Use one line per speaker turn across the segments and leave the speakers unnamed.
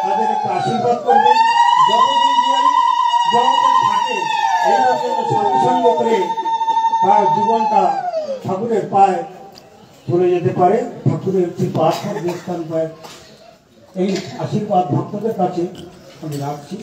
তাদের একটু আশীর্বাদ করবেন। যতদিন জগতে থাকে এইরকম সৎসঙ্গ করে তার জীবনটা ঠাকুরের পায়ে চলে যেতে পারে, ঠাকুরের কৃপা স্থান পায়। এই আশীর্বাদ ভক্তদের কাছে আমি রাখছি।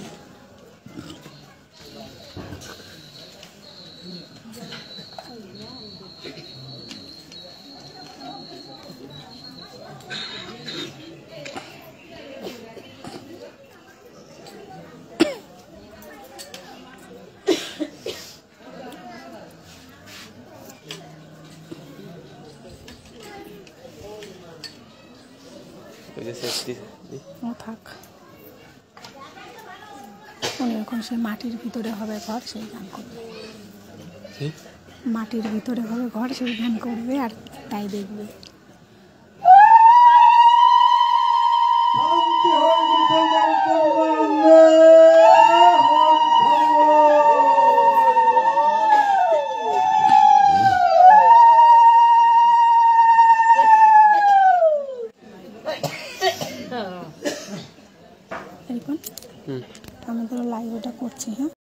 থাক উনি এখন সে মাটির ভিতরে হবে ঘর, সেই গান করবে। মাটির ভিতরে হবে ঘর, সেই গান করবে আর তাই দেখবে। আমি তো লাইভ ওটা করছি। হ্যাঁ।